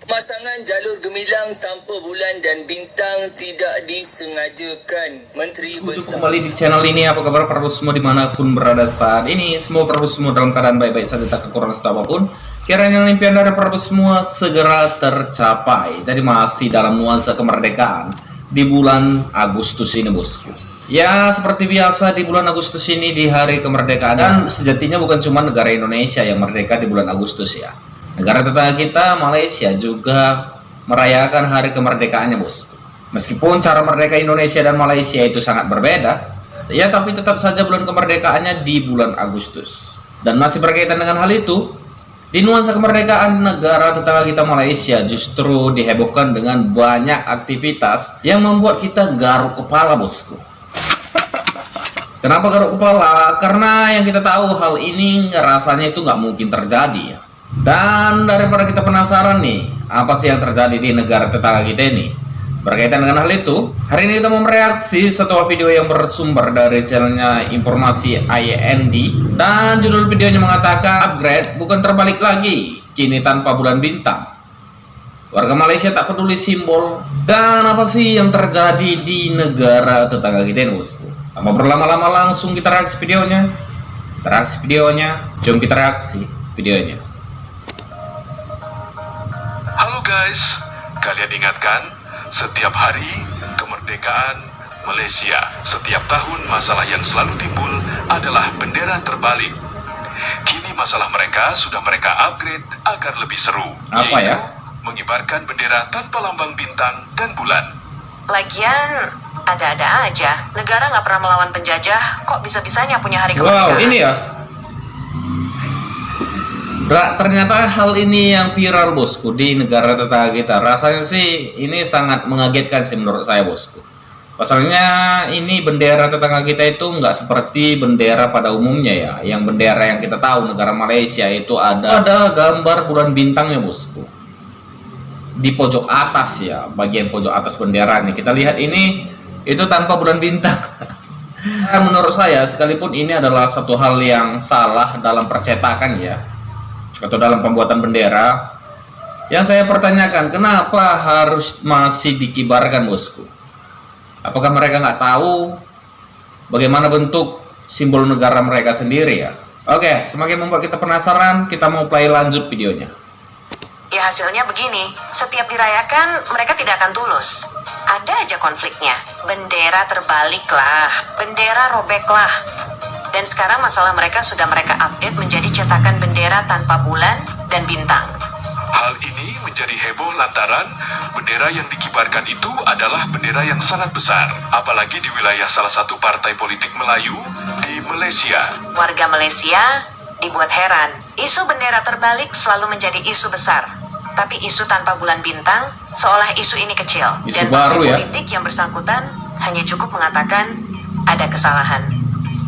Pemasangan jalur gemilang tanpa bulan dan bintang tidak disengajakan. Menteri Besar. Kembali di channel ini, apa kabar para semua dimanapun berada saat ini? Semua para semua dalam keadaan baik-baik saja, tak kekurangan satu apapun. Kiranya impian dari para semua segera tercapai. Jadi masih dalam nuansa kemerdekaan di bulan Agustus ini, bosku. Ya, seperti biasa di bulan Agustus ini, di hari kemerdekaan, dan sejatinya bukan cuma negara Indonesia yang merdeka di bulan Agustus ya. Negara tetangga kita, Malaysia, juga merayakan hari kemerdekaannya, bosku. Meskipun cara merdeka Indonesia dan Malaysia itu sangat berbeda, ya tapi tetap saja bulan kemerdekaannya di bulan Agustus. Dan masih berkaitan dengan hal itu, di nuansa kemerdekaan negara tetangga kita Malaysia justru dihebohkan dengan banyak aktivitas yang membuat kita garuk kepala, bosku. Kenapa garuk kepala? Karena yang kita tahu hal ini rasanya itu nggak mungkin terjadi ya. Dan daripada kita penasaran nih, apa sih yang terjadi di negara tetangga kita ini? Berkaitan dengan hal itu, hari ini kita mau mereaksi sebuah video yang bersumber dari channelnya Informasi IND. Dan judul videonya mengatakan, upgrade bukan terbalik lagi, kini tanpa bulan bintang. Warga Malaysia tak peduli simbol. Dan apa sih yang terjadi di negara tetangga kita ini, bosku? Tanpa berlama-lama langsung kita reaksi videonya. Jom kita reaksi videonya. Halo guys, kalian ingatkan setiap hari kemerdekaan Malaysia, setiap tahun masalah yang selalu timbul adalah bendera terbalik. Kini masalah mereka sudah mereka upgrade agar lebih seru, Apa yaitu ya? mengibarkan bendera tanpa lambang bintang dan bulan. Lagian ada-ada aja, negara nggak pernah melawan penjajah, kok bisa-bisanya punya hari kemerdekaan? Wow, ini ya. Ternyata hal ini yang viral, bosku, di negara tetangga kita. Rasanya sih ini sangat mengagetkan sih menurut saya, bosku. Pasalnya ini bendera tetangga kita itu nggak seperti bendera pada umumnya ya. Yang bendera yang kita tahu negara Malaysia itu ada gambar bulan bintangnya, bosku. Di pojok atas ya, bagian pojok atas bendera nih. Kita lihat ini itu tanpa bulan bintang. Menurut saya, sekalipun ini adalah satu hal yang salah dalam percetakan ya, atau dalam pembuatan bendera, yang saya pertanyakan, kenapa harus masih dikibarkan, bosku? Apakah mereka nggak tahu bagaimana bentuk simbol negara mereka sendiri ya? Oke, semakin membuat kita penasaran, kita mau play lanjut videonya. Ya hasilnya begini, setiap dirayakan mereka tidak akan tulus. Ada aja konfliknya, bendera terbalik lah, bendera robek lah. Dan sekarang masalah mereka sudah mereka update menjadi cetakan bendera tanpa bulan dan bintang. Hal ini menjadi heboh lantaran bendera yang dikibarkan itu adalah bendera yang sangat besar, apalagi di wilayah salah satu partai politik Melayu di Malaysia. Warga Malaysia dibuat heran, isu bendera terbalik selalu menjadi isu besar. Tapi isu tanpa bulan bintang seolah isu ini kecil. Isu dan baru partai ya. politik yang bersangkutan hanya cukup mengatakan ada kesalahan.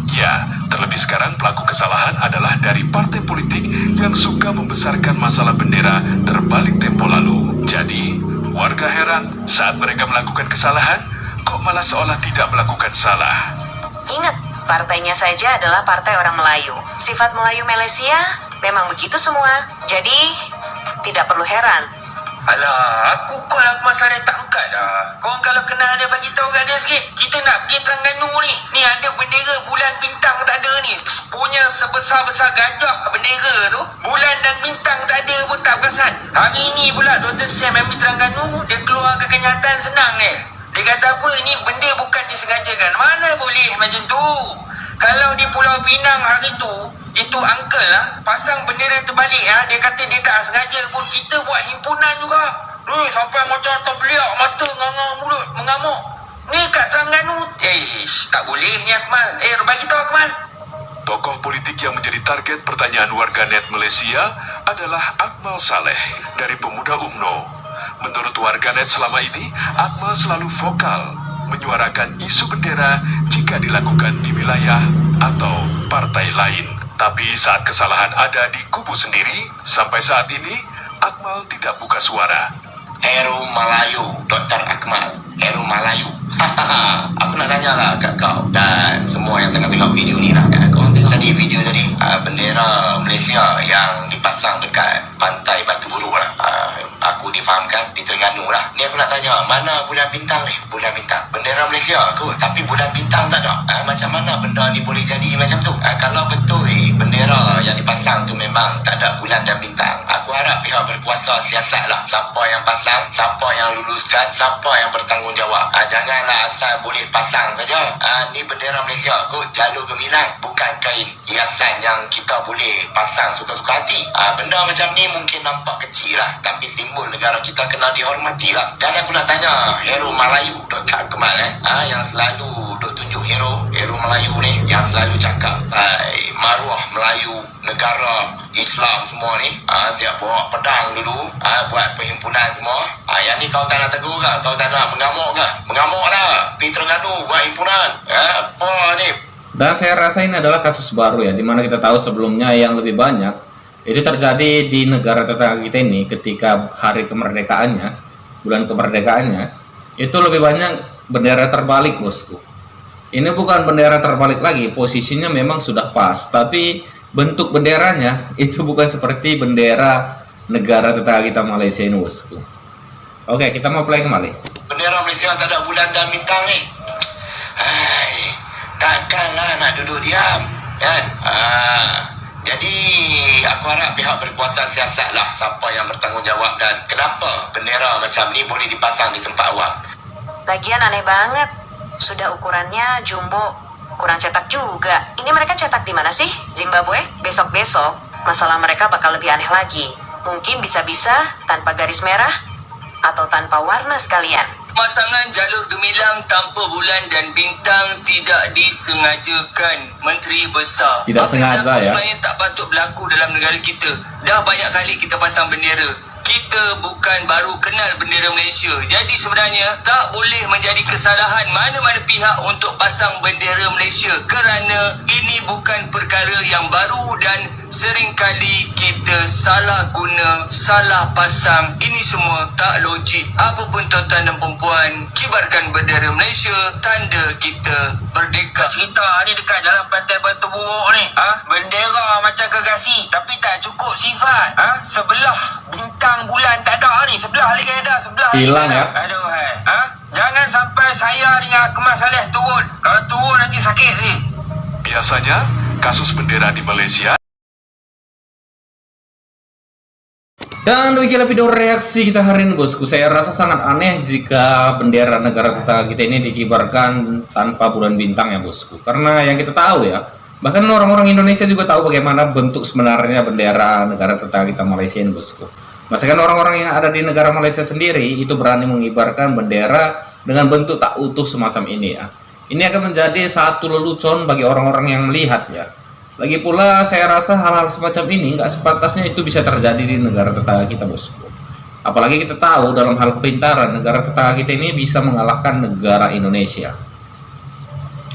Ya, terlebih sekarang pelaku kesalahan adalah dari partai politik yang suka membesarkan masalah bendera terbalik tempo lalu. Jadi, warga heran saat mereka melakukan kesalahan, kok malah seolah tidak melakukan salah. Ingat, partainya saja adalah partai orang Melayu. Sifat Melayu Malaysia memang begitu semua. Jadi, tidak perlu heran. Alah, aku call Akmal Saleh tak angkat dah. Korang kalau kenal dia bagi tahu kat dia sikit. Kita nak pergi Terengganu ni. Ni ada bendera bulan bintang tak ada ni. Punya sebesar-besar gajah bendera tu. Bulan dan bintang tak ada pun tak perasan. Hari ni pula Dr. Sam ambil Terengganu, dia keluarkan kenyataan senang Dia kata apa, ni benda bukan disengajakan. Mana boleh macam tu. Kalau di Pulau Pinang hari tu, itu uncle pasang bendera terbalik dia kata dia tak sengaja pun, kita buat himpunan juga. Sampai macam terbeliak mata, nganga mulut, mengamuk. Ni kat Terengganu. Tak boleh ni Akmal. Bagi tahu Akmal. Tokoh politik yang menjadi target pertanyaan warganet Malaysia adalah Akmal Saleh dari Pemuda UMNO. Menurut warganet selama ini, Akmal selalu vokal menyuarakan isu bendera jika dilakukan di wilayah atau partai lain. Tapi saat kesalahan ada di kubu sendiri, sampai saat ini Akmal tidak buka suara. Heru Melayu, Dr. Akmal. Heru Melayu. Aku nak tanya lah kat kau dan semua yang tengah tengok video ni lah. Kau tengok tadi video tadi, bendera Malaysia yang dipasang dekat pantai Batu Buruk lah. Aku aku difahamkan di Terengganu lah. Ni aku nak tanya, mana bulan bintang ni? Bulan bintang bendera Malaysia kot, tapi bulan bintang tak ada. Macam mana benda ni boleh jadi macam tu? Kalau betul bendera yang dipasang tu memang tak ada bulan dan bintang, aku harap pihak berkuasa siasat lah siapa yang pasang, siapa yang luluskan, siapa yang bertanggungjawab. Janganlah asal boleh pasang saja. Ni bendera Malaysia kot, jalur gemilang, bukan kain hiasan yang kita boleh pasang suka-suka hati. Benda macam ni mungkin nampak kecil lah, tapi simbol negara kita kena dihormati lah. Dan aku nak tanya, hero Melayu Dr. Kemal yang selalu duk tunjuk hero Melayu ni, yang selalu cakap maruah Melayu, negara Islam semua ni, siap bawa pedang dulu, buat perhimpunan semua. Yang ni kau tak nak tegur ke? Kau tak nak mengamuk ke? Mengamuk lah, pergi Terengganu buat himpunan. Apa ni? Dan saya rasa ini adalah kasus baru ya, dimana kita tahu sebelumnya yang lebih banyak itu terjadi di negara tetangga kita ini ketika hari kemerdekaannya, bulan kemerdekaannya, itu lebih banyak bendera terbalik, bosku. Ini bukan bendera terbalik lagi, posisinya memang sudah pas, tapi bentuk benderanya itu bukan seperti bendera negara tetangga kita Malaysia ini, bosku. Oke, kita mau play kembali. Bendera Malaysia tak ada bulan dan bintang ni. Takkanlah nak duduk diam, kan? Jadi aku harap pihak berkuasa siasat lah siapa yang bertanggungjawab dan kenapa bendera macam ni boleh dipasang di tempat awam. Lagian aneh banget. Sudah ukurannya jumbo, kurang cetak juga. Ini mereka cetak di mana sih? Zimbabwe? Besok-besok masalah mereka bakal lebih aneh lagi. Mungkin bisa-bisa tanpa garis merah atau tanpa warna sekalian. Pemasangan jalur gemilang tanpa bulan dan bintang tidak disengajakan, Menteri Besar. Tidak sengaja ya. Sebenarnya tak patut berlaku dalam negara kita. Dah banyak kali kita pasang bendera. Kita bukan baru kenal bendera Malaysia. Jadi sebenarnya tak boleh menjadi kesalahan mana-mana pihak untuk pasang bendera Malaysia kerana ini bukan perkara yang baru dan seringkali kita salah guna, salah pasang. Ini semua tak logik. Apa pun tuan-tuan dan perempuan, kibarkan bendera Malaysia, tanda kita merdeka. Cerita ni dekat jalan pantai Batu Buruk ni, bendera macam gergasi tapi tak cukup sifat. Sebelah bintang bulan tak ada ni, sebelah lagi ada, sebelah hilang lagi ada. ya. Aduh jangan sampai saya dengan Kemal Saleh turun. Kalau turun nanti sakit ni. Biasanya, kasus bendera di Malaysia. Dan demikianlah video reaksi kita hari ini, bosku. Saya rasa sangat aneh jika bendera negara tetangga kita ini dikibarkan tanpa bulan bintang ya, bosku. Karena yang kita tahu ya, bahkan orang-orang Indonesia juga tahu bagaimana bentuk sebenarnya bendera negara tetangga kita Malaysia ini, bosku. Masakan orang-orang yang ada di negara Malaysia sendiri itu berani mengibarkan bendera dengan bentuk tak utuh semacam ini ya. Ini akan menjadi satu lelucon bagi orang-orang yang melihat ya. Lagi pula saya rasa hal-hal semacam ini nggak sepantasnya itu bisa terjadi di negara tetangga kita, bosku. Apalagi kita tahu dalam hal kepintaran negara tetangga kita ini bisa mengalahkan negara Indonesia.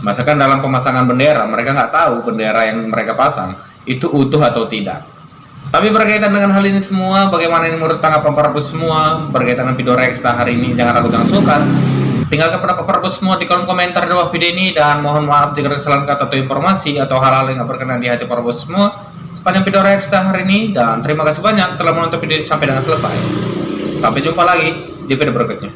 Masakan dalam pemasangan bendera mereka nggak tahu bendera yang mereka pasang itu utuh atau tidak. Tapi berkaitan dengan hal ini semua, bagaimana ini menurut tanggapan para bos semua berkaitan dengan video reaksi hari ini? Jangan ragu, jangan sungkan tinggalkan pendapat para bos semua di kolom komentar di bawah video ini, dan mohon maaf jika ada kesalahan kata atau informasi atau hal-hal yang gak berkenan di hati para bos semua sepanjang video reaksi hari ini. Dan terima kasih banyak telah menonton video ini sampai dengan selesai. Sampai jumpa lagi di video berikutnya.